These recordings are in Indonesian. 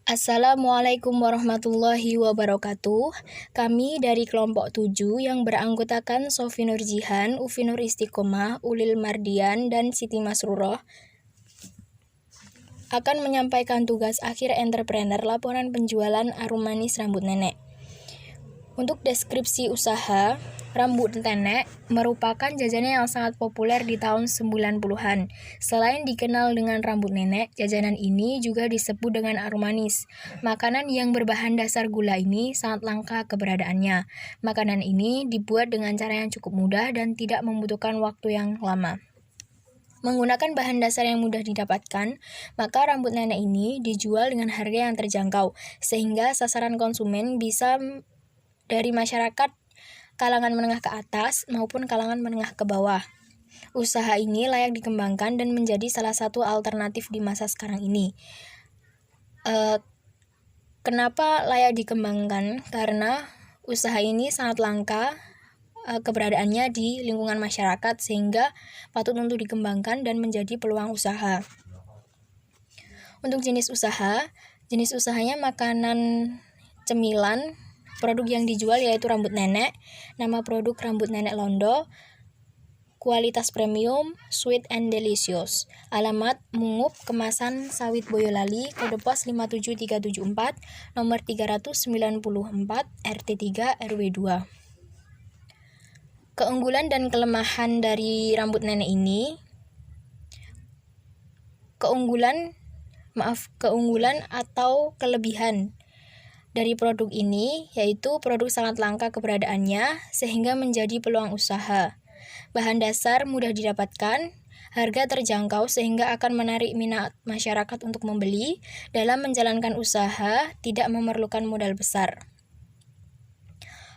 Assalamualaikum warahmatullahi wabarakatuh. Kami dari kelompok 7 yang beranggotakan Sofi Nurjihan, Ufi Nur Istiqomah, Ulil Mardian, dan Siti Masruroh akan menyampaikan tugas akhir entrepreneur laporan penjualan arum manis rambut nenek. Untuk deskripsi usaha, rambut nenek merupakan jajanan yang sangat populer di tahun 90-an. Selain dikenal dengan rambut nenek, jajanan ini juga disebut dengan arum manis. Makanan yang berbahan dasar gula ini sangat langka keberadaannya. Makanan ini dibuat dengan cara yang cukup mudah dan tidak membutuhkan waktu yang lama. Menggunakan bahan dasar yang mudah didapatkan, maka rambut nenek ini dijual dengan harga yang terjangkau, sehingga sasaran konsumen bisa dari masyarakat kalangan menengah ke atas maupun kalangan menengah ke bawah. Usaha ini layak dikembangkan dan menjadi salah satu alternatif di masa sekarang ini. Kenapa layak dikembangkan? Karena usaha ini sangat langka keberadaannya di lingkungan masyarakat, sehingga patut untuk dikembangkan dan menjadi peluang usaha. Untuk jenis usahanya makanan cemilan. Produk yang dijual yaitu rambut nenek, nama produk rambut nenek Londo, kualitas premium, sweet and delicious. Alamat Mungup, kemasan sawit Boyolali, kode pos 57374, nomor 394, RT3 RW 2. Keunggulan dan kelemahan dari rambut nenek ini. Keunggulan atau kelebihan dari produk ini yaitu produk sangat langka keberadaannya sehingga menjadi peluang usaha. Bahan dasar mudah didapatkan, harga terjangkau sehingga akan menarik minat masyarakat untuk membeli. Dalam menjalankan usaha tidak memerlukan modal besar.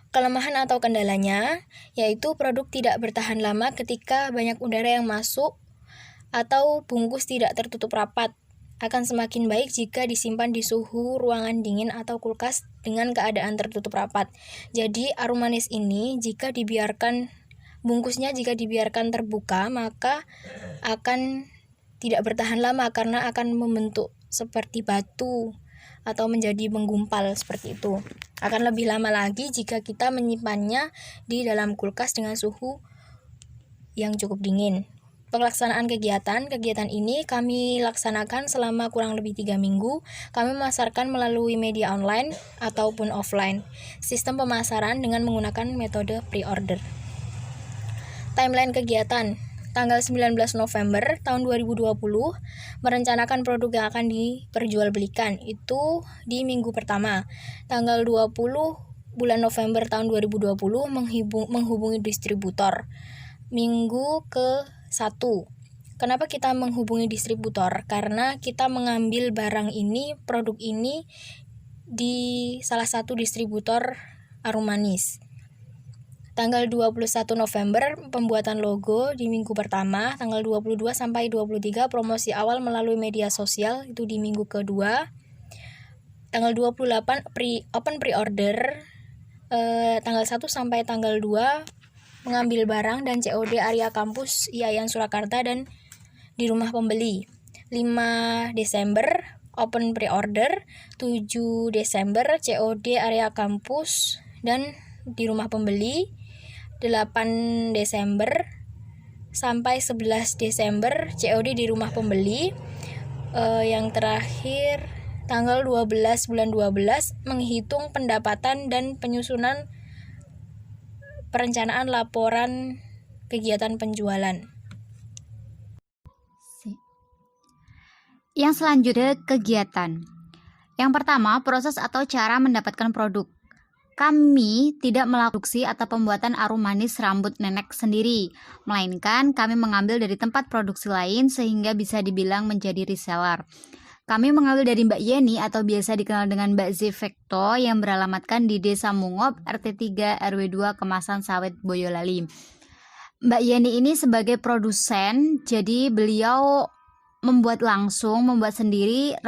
Kelemahan atau kendalanya yaitu produk tidak bertahan lama ketika banyak udara yang masuk atau bungkus tidak tertutup rapat. Akan semakin baik jika disimpan di suhu ruangan dingin atau kulkas dengan keadaan tertutup rapat. Jadi arum manis ini bungkusnya jika dibiarkan terbuka maka akan tidak bertahan lama karena akan membentuk seperti batu atau menjadi menggumpal seperti itu. Akan lebih lama lagi jika kita menyimpannya di dalam kulkas dengan suhu yang cukup dingin. Pelaksanaan kegiatan ini kami laksanakan selama kurang lebih 3 minggu. Kami memasarkan melalui media online ataupun offline. Sistem pemasaran dengan menggunakan metode pre-order. Timeline kegiatan. Tanggal 19 November tahun 2020 merencanakan produk yang akan diperjualbelikan itu di minggu pertama. Tanggal 20 bulan November tahun 2020 menghubungi distributor. Minggu ke-1. Kenapa kita menghubungi distributor? Karena kita mengambil produk ini di salah satu distributor arum manis. Tanggal 21 November pembuatan logo di minggu pertama. Tanggal 22 sampai 23 promosi awal melalui media sosial itu di minggu kedua. Tanggal 28 open pre-order. Tanggal 1 sampai tanggal 2 mengambil barang dan COD area kampus IAIN Surakarta dan di rumah pembeli. 5 Desember open pre-order, 7 Desember COD area kampus dan di rumah pembeli, 8 Desember sampai 11 Desember COD di rumah pembeli. Yang terakhir tanggal 12 bulan 12 menghitung pendapatan dan penyusunan perencanaan laporan kegiatan penjualan. Yang selanjutnya kegiatan. Yang pertama, proses atau cara mendapatkan produk. Kami tidak melakukan produksi atau pembuatan arum manis rambut nenek sendiri, melainkan kami mengambil dari tempat produksi lain sehingga bisa dibilang menjadi reseller. Kami mengambil dari Mbak Yeni atau biasa dikenal dengan Mbak Zefekto yang beralamatkan di Desa Mungop, RT3 RW 2 Kemasan Sawit Boyolali. Mbak Yeni ini sebagai produsen, jadi beliau membuat sendiri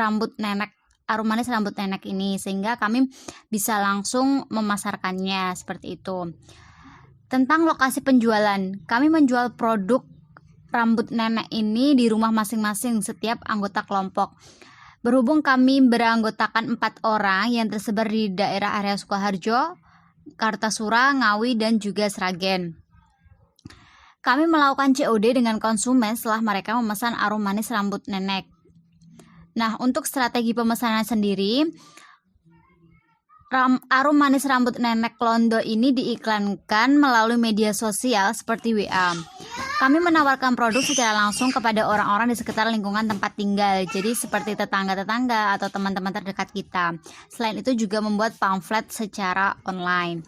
arum manis rambut nenek ini sehingga kami bisa langsung memasarkannya seperti itu. Tentang lokasi penjualan, kami menjual produk rambut nenek ini di rumah masing-masing setiap anggota kelompok. Berhubung kami beranggotakan 4 orang yang tersebar di daerah area Sukoharjo, Kartasura, Ngawi, dan juga Sragen. Kami melakukan COD dengan konsumen setelah mereka memesan arum manis rambut nenek. Nah, untuk strategi pemesanan sendiri, arum manis rambut nenek Londo ini diiklankan melalui media sosial seperti WA. Kami menawarkan produk secara langsung kepada orang-orang di sekitar lingkungan tempat tinggal, jadi seperti tetangga-tetangga atau teman-teman terdekat kita. Selain itu juga membuat pamflet secara online.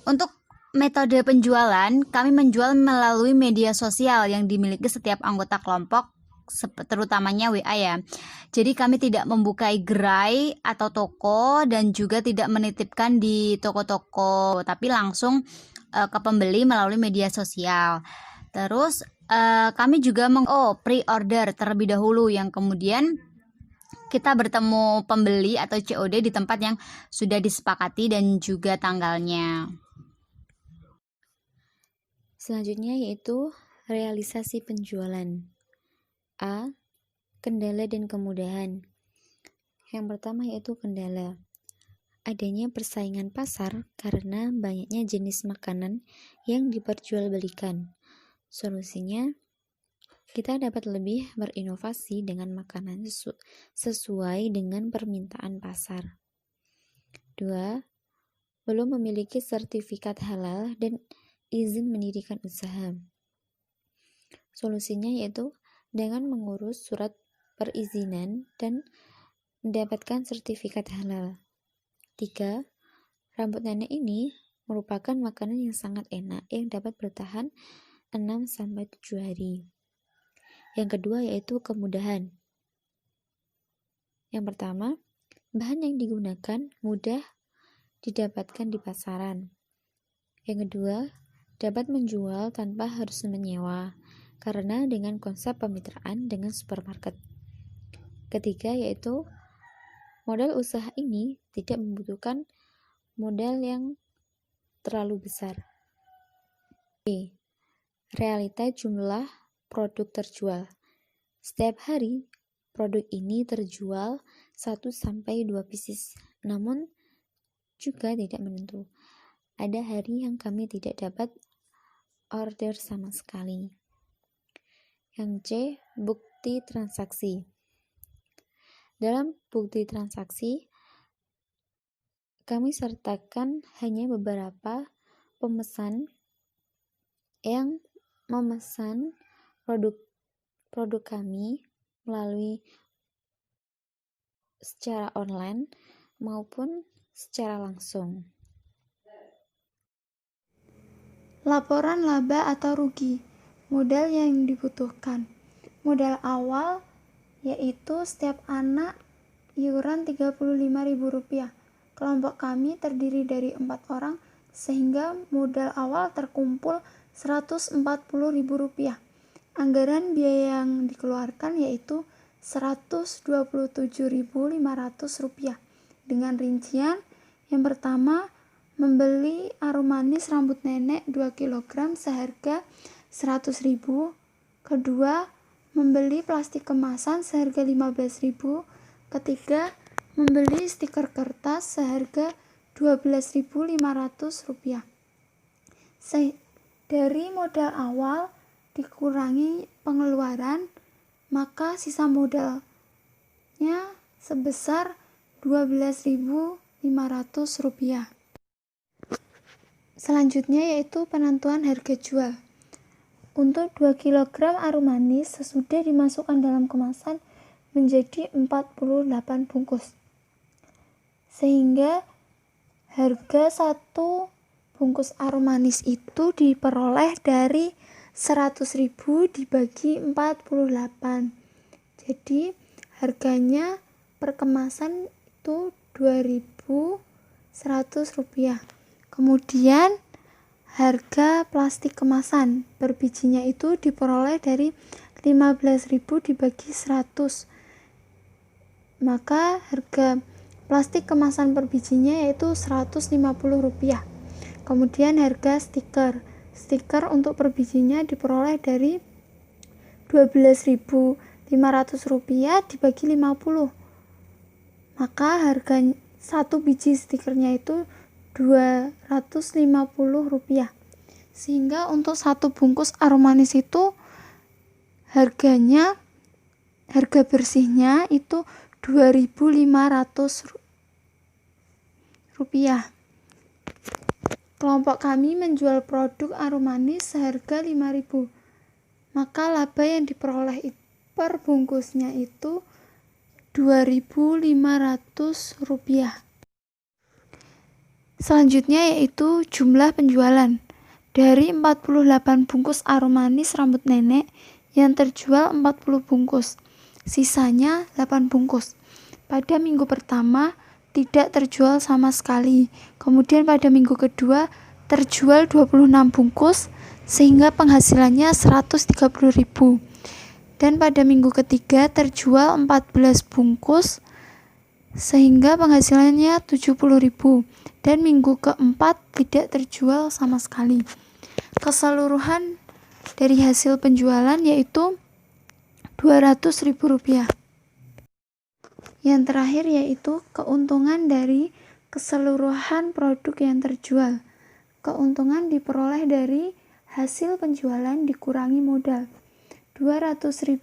Untuk metode penjualan, kami menjual melalui media sosial yang dimiliki setiap anggota kelompok, terutamanya WA ya. Jadi kami tidak membukai gerai atau toko dan juga tidak menitipkan di toko-toko, tapi langsung ke pembeli melalui media sosial. Terus kami juga pre-order terlebih dahulu, yang kemudian kita bertemu pembeli atau COD di tempat yang sudah disepakati dan juga tanggalnya. Selanjutnya yaitu realisasi penjualan. A. Kendala dan kemudahan. Yang pertama yaitu kendala. Adanya persaingan pasar karena banyaknya jenis makanan yang diperjualbelikan. Solusinya, kita dapat lebih berinovasi dengan makanan sesuai dengan permintaan pasar. 2. Belum memiliki sertifikat halal dan izin mendirikan usaha. Solusinya yaitu dengan mengurus surat perizinan dan mendapatkan sertifikat halal. 3. Rambut nenek ini merupakan makanan yang sangat enak yang dapat bertahan 6-7 hari. Yang kedua yaitu kemudahan. Yang pertama, bahan yang digunakan mudah didapatkan di pasaran. Yang kedua, dapat menjual tanpa harus menyewa, karena dengan konsep pemitraan dengan supermarket. Ketiga yaitu modal usaha ini tidak membutuhkan modal yang terlalu besar. B. Realita jumlah produk terjual. Setiap hari produk ini terjual 1-2 pieces, namun juga tidak menentu. Ada hari yang kami tidak dapat order sama sekali. Yang C. Bukti transaksi. Dalam bukti transaksi, kami sertakan hanya beberapa pemesan yang memesan produk kami melalui secara online maupun secara langsung. Laporan laba atau rugi. Modal yang dibutuhkan. Modal awal yaitu setiap anak iuran Rp35.000. Kelompok kami terdiri dari 4 orang sehingga modal awal terkumpul Rp140.000. Anggaran biaya yang dikeluarkan yaitu Rp127.500 dengan rincian yang pertama membeli arum manis rambut nenek 2 kg seharga Rp100.000. Kedua, membeli plastik kemasan seharga Rp15.000. Ketiga, membeli stiker kertas seharga Rp12.500. Dari modal awal dikurangi pengeluaran, maka sisa modalnya sebesar Rp12.500. Selanjutnya yaitu penentuan harga jual. Untuk 2 kg arum manis sesudah dimasukkan dalam kemasan menjadi 48 bungkus. Sehingga harga 1 bungkus arum manis itu diperoleh dari 100.000 dibagi 48. Jadi harganya per kemasan itu Rp2.100. Kemudian harga plastik kemasan per bijinya itu diperoleh dari 15.000 dibagi 100. Maka harga plastik kemasan per bijinya yaitu Rp150. Kemudian harga stiker. Stiker untuk per bijinya diperoleh dari Rp12.500 dibagi 50. maka harga satu biji stikernya itu Rp250. Sehingga untuk satu bungkus Aromanis itu harga bersihnya itu Rp2.500. Kelompok kami menjual produk Aromanis seharga Rp5.000. Maka laba yang diperoleh per bungkusnya itu Rp2.500. Selanjutnya yaitu jumlah penjualan. Dari 48 bungkus Aromanis rambut nenek yang terjual 40 bungkus, sisanya 8 bungkus. Pada minggu pertama tidak terjual sama sekali. Kemudian pada minggu kedua terjual 26 bungkus sehingga penghasilannya Rp130.000. Dan pada minggu ketiga terjual 14 bungkus sehingga penghasilannya Rp70.000. Dan minggu keempat tidak terjual sama sekali. Keseluruhan dari hasil penjualan yaitu Rp200.000. Yang terakhir yaitu keuntungan dari keseluruhan produk yang terjual. Keuntungan diperoleh dari hasil penjualan dikurangi modal. Rp200.000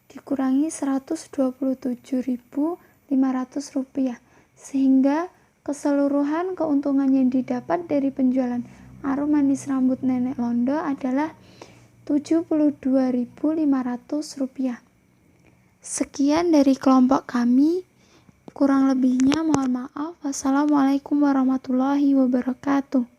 dikurangi Rp127.500, sehingga keseluruhan keuntungan yang didapat dari penjualan Aromanis rambut nenek Londo adalah Rp72.500. Sekian dari kelompok kami, kurang lebihnya mohon maaf. Wassalamualaikum warahmatullahi wabarakatuh.